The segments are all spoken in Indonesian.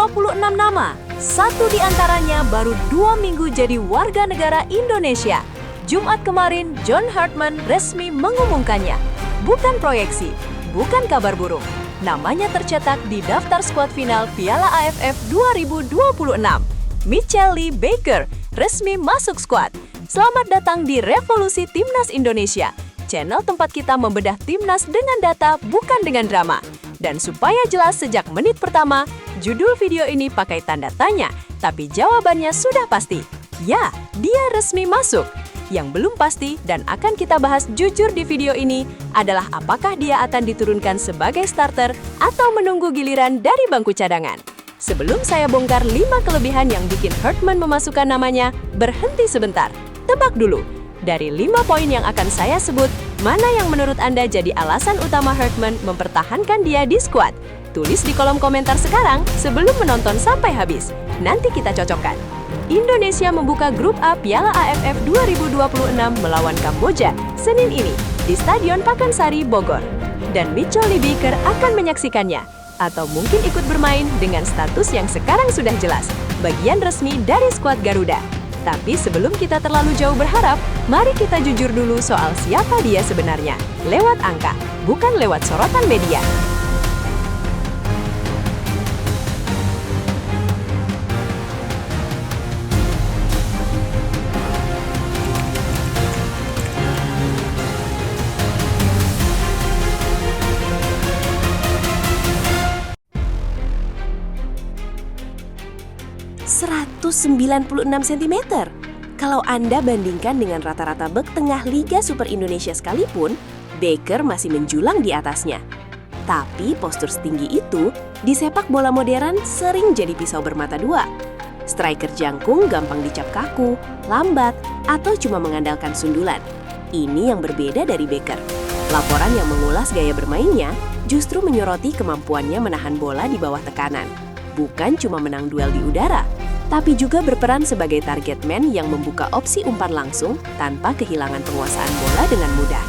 26 nama. Satu di antaranya baru 2 minggu jadi warga negara Indonesia. Jumat kemarin, John Hartman resmi mengumumkannya. Bukan proyeksi, bukan kabar burung. Namanya tercetak di daftar skuad final Piala AFF 2026. Mitchell Lee Baker resmi masuk skuad. Selamat datang di Revolusi Timnas Indonesia, channel tempat kita membedah timnas dengan data, bukan dengan drama. Dan supaya jelas sejak menit pertama, judul video ini pakai tanda tanya, tapi jawabannya sudah pasti. Ya, dia resmi masuk. Yang belum pasti dan akan kita bahas jujur di video ini adalah apakah dia akan diturunkan sebagai starter atau menunggu giliran dari bangku cadangan. Sebelum saya bongkar 5 kelebihan yang bikin Hartman memasukkan namanya, berhenti sebentar. Tebak dulu, dari 5 poin yang akan saya sebut, mana yang menurut Anda jadi alasan utama Hartman mempertahankan dia di skuad? Tulis di kolom komentar sekarang sebelum menonton sampai habis. Nanti kita cocokkan. Indonesia membuka grup A Piala AFF 2026 melawan Kamboja Senin ini di Stadion Pakansari, Bogor. Dan Mitchell Lee Baker akan menyaksikannya, atau mungkin ikut bermain dengan status yang sekarang sudah jelas, bagian resmi dari skuad Garuda. Tapi sebelum kita terlalu jauh berharap, mari kita jujur dulu soal siapa dia sebenarnya. Lewat angka, bukan lewat sorotan media. ...196 cm. Kalau Anda bandingkan dengan rata-rata bek tengah Liga Super Indonesia sekalipun, Baker masih menjulang di atasnya. Tapi postur setinggi itu, di sepak bola modern sering jadi pisau bermata dua. Striker jangkung gampang dicap kaku, lambat, atau cuma mengandalkan sundulan. Ini yang berbeda dari Baker. Laporan yang mengulas gaya bermainnya justru menyoroti kemampuannya menahan bola di bawah tekanan. Bukan cuma menang duel di udara, tapi juga berperan sebagai target man yang membuka opsi umpan langsung tanpa kehilangan penguasaan bola dengan mudah.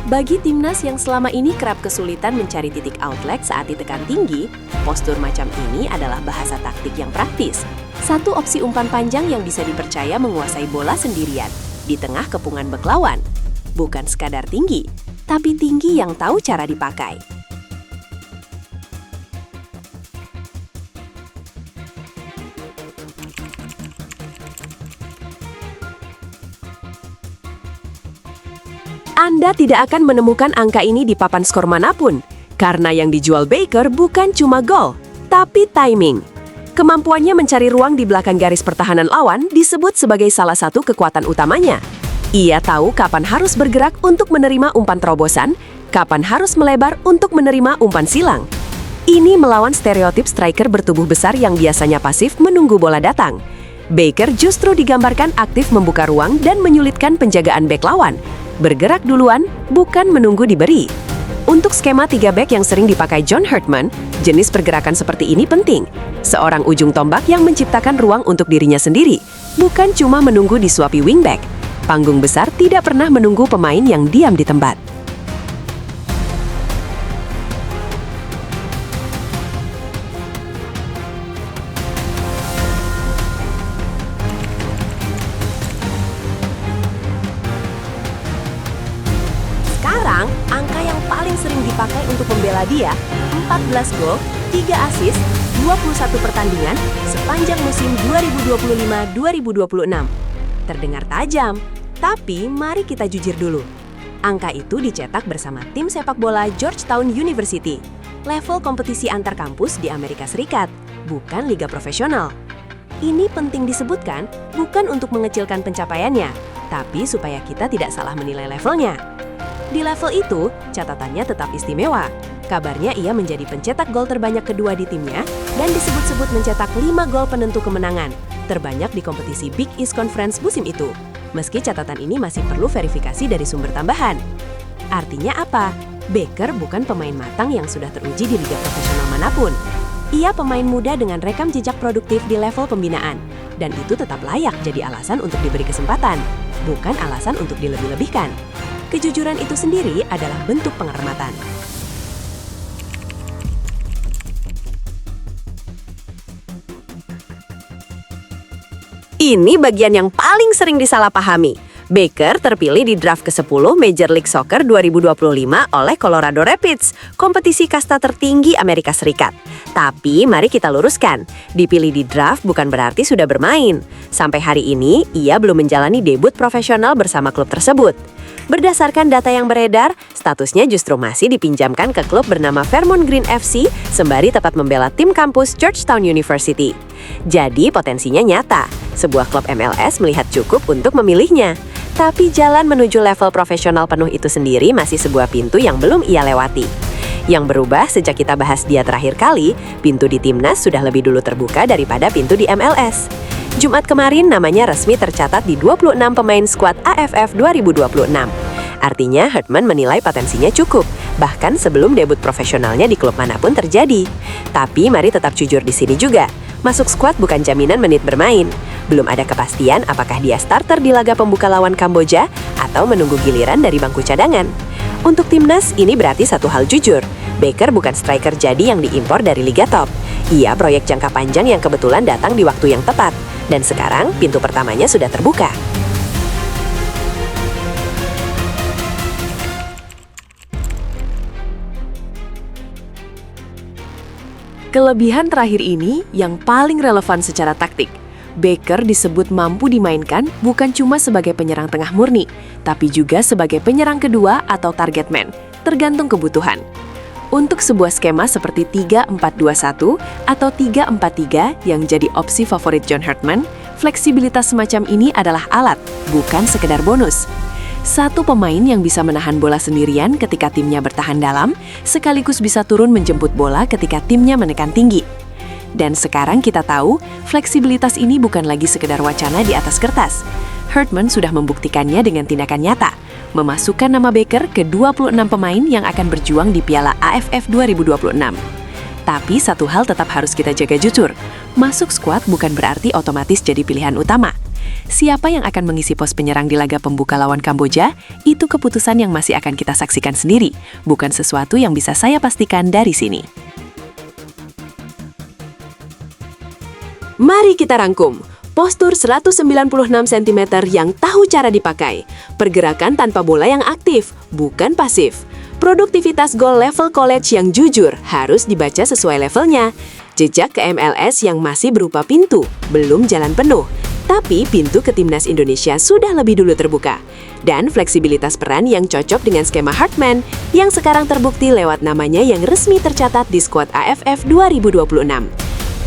Bagi timnas yang selama ini kerap kesulitan mencari titik outlet saat ditekan tinggi, postur macam ini adalah bahasa taktik yang praktis. Satu opsi umpan panjang yang bisa dipercaya menguasai bola sendirian di tengah kepungan bek lawan. Bukan sekadar tinggi, tapi tinggi yang tahu cara dipakai. Anda tidak akan menemukan angka ini di papan skor manapun, karena yang dijual Baker bukan cuma gol, tapi timing. Kemampuannya mencari ruang di belakang garis pertahanan lawan disebut sebagai salah satu kekuatan utamanya. Ia tahu kapan harus bergerak untuk menerima umpan terobosan, kapan harus melebar untuk menerima umpan silang. Ini melawan stereotip striker bertubuh besar yang biasanya pasif menunggu bola datang. Baker justru digambarkan aktif membuka ruang dan menyulitkan penjagaan bek lawan. Bergerak duluan, bukan menunggu diberi. Untuk skema 3 back yang sering dipakai John Hartman, jenis pergerakan seperti ini penting. Seorang ujung tombak yang menciptakan ruang untuk dirinya sendiri, bukan cuma menunggu disuapi wingback. Panggung besar tidak pernah menunggu pemain yang diam di tempat. Sekarang, angka yang paling sering dipakai untuk membela dia, 14 gol, 3 assist, 21 pertandingan sepanjang musim 2025-2026. Terdengar tajam, tapi mari kita jujur dulu. Angka itu dicetak bersama tim sepak bola Georgetown University, level kompetisi antar kampus di Amerika Serikat, bukan liga profesional. Ini penting disebutkan bukan untuk mengecilkan pencapaiannya, tapi supaya kita tidak salah menilai levelnya. Di level itu, catatannya tetap istimewa. Kabarnya ia menjadi pencetak gol terbanyak kedua di timnya dan disebut-sebut mencetak 5 gol penentu kemenangan, terbanyak di kompetisi Big East Conference musim itu. Meski catatan ini masih perlu verifikasi dari sumber tambahan. Artinya apa? Baker bukan pemain matang yang sudah teruji di liga profesional manapun. Ia pemain muda dengan rekam jejak produktif di level pembinaan, dan itu tetap layak jadi alasan untuk diberi kesempatan, bukan alasan untuk dilebih-lebihkan. Kejujuran itu sendiri adalah bentuk penghormatan. Ini bagian yang paling sering disalahpahami. Baker terpilih di draft ke-10 Major League Soccer 2025 oleh Colorado Rapids, kompetisi kasta tertinggi Amerika Serikat. Tapi mari kita luruskan, dipilih di draft bukan berarti sudah bermain. Sampai hari ini, ia belum menjalani debut profesional bersama klub tersebut. Berdasarkan data yang beredar, statusnya justru masih dipinjamkan ke klub bernama Vermont Green FC sembari tetap membela tim kampus Georgetown University. Jadi potensinya nyata, sebuah klub MLS melihat cukup untuk memilihnya. Tapi jalan menuju level profesional penuh itu sendiri masih sebuah pintu yang belum ia lewati. Yang berubah sejak kita bahas dia terakhir kali, pintu di timnas sudah lebih dulu terbuka daripada pintu di MLS. Jumat kemarin namanya resmi tercatat di 26 pemain skuad AFF 2026. Artinya Hartman menilai potensinya cukup, bahkan sebelum debut profesionalnya di klub manapun terjadi. Tapi mari tetap jujur di sini juga, masuk skuad bukan jaminan menit bermain. Belum ada kepastian apakah dia starter di laga pembuka lawan Kamboja atau menunggu giliran dari bangku cadangan. Untuk timnas, ini berarti satu hal jujur. Baker bukan striker jadi yang diimpor dari Liga Top. Ia proyek jangka panjang yang kebetulan datang di waktu yang tepat. Dan sekarang, pintu pertamanya sudah terbuka. Kelebihan terakhir ini yang paling relevan secara taktik. Baker disebut mampu dimainkan bukan cuma sebagai penyerang tengah murni, tapi juga sebagai penyerang kedua atau target man, tergantung kebutuhan. Untuk sebuah skema seperti 3-4-2-1 atau 3-4-3 yang jadi opsi favorit John Hartman, fleksibilitas semacam ini adalah alat, bukan sekedar bonus. Satu pemain yang bisa menahan bola sendirian ketika timnya bertahan dalam, sekaligus bisa turun menjemput bola ketika timnya menekan tinggi. Dan sekarang kita tahu, fleksibilitas ini bukan lagi sekedar wacana di atas kertas. Hartman sudah membuktikannya dengan tindakan nyata, memasukkan nama Baker ke 26 pemain yang akan berjuang di Piala AFF 2026. Tapi satu hal tetap harus kita jaga jujur, masuk skuad bukan berarti otomatis jadi pilihan utama. Siapa yang akan mengisi pos penyerang di laga pembuka lawan Kamboja, itu keputusan yang masih akan kita saksikan sendiri, bukan sesuatu yang bisa saya pastikan dari sini. Mari kita rangkum. Postur 196 cm yang tahu cara dipakai. Pergerakan tanpa bola yang aktif, bukan pasif. Produktivitas gol level college yang jujur, harus dibaca sesuai levelnya. Jejak ke MLS yang masih berupa pintu, belum jalan penuh. Tapi pintu ke timnas Indonesia sudah lebih dulu terbuka. Dan fleksibilitas peran yang cocok dengan skema Hartman, yang sekarang terbukti lewat namanya yang resmi tercatat di skuad AFF 2026.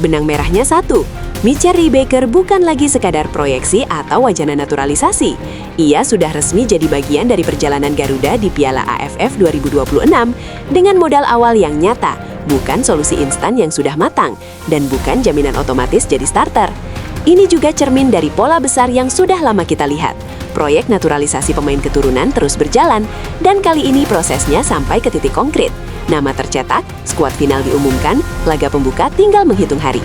Benang merahnya satu, Micharly Baker bukan lagi sekadar proyeksi atau wacana naturalisasi. Ia sudah resmi jadi bagian dari perjalanan Garuda di Piala AFF 2026 dengan modal awal yang nyata, bukan solusi instan yang sudah matang, dan bukan jaminan otomatis jadi starter. Ini juga cermin dari pola besar yang sudah lama kita lihat. Proyek naturalisasi pemain keturunan terus berjalan, dan kali ini prosesnya sampai ke titik konkret. Nama tercetak, skuad final diumumkan, laga pembuka tinggal menghitung hari.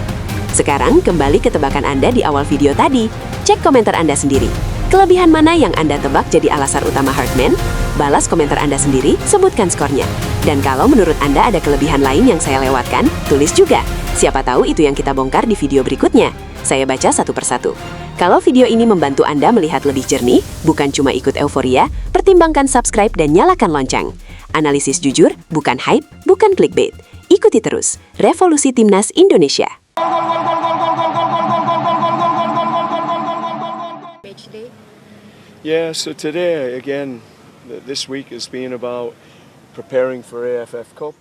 Sekarang kembali ke tebakan Anda di awal video tadi. Cek komentar Anda sendiri. Kelebihan mana yang Anda tebak jadi alasan utama Hartman? Balas komentar Anda sendiri, sebutkan skornya. Dan kalau menurut Anda ada kelebihan lain yang saya lewatkan, tulis juga. Siapa tahu itu yang kita bongkar di video berikutnya. Saya baca satu persatu. Kalau video ini membantu Anda melihat lebih jernih, bukan cuma ikut euforia, pertimbangkan subscribe dan nyalakan lonceng. Analisis jujur, bukan hype, bukan clickbait. Ikuti terus Revolusi Timnas Indonesia. Yeah, so today, again, this week has been about preparing for AFF Cup.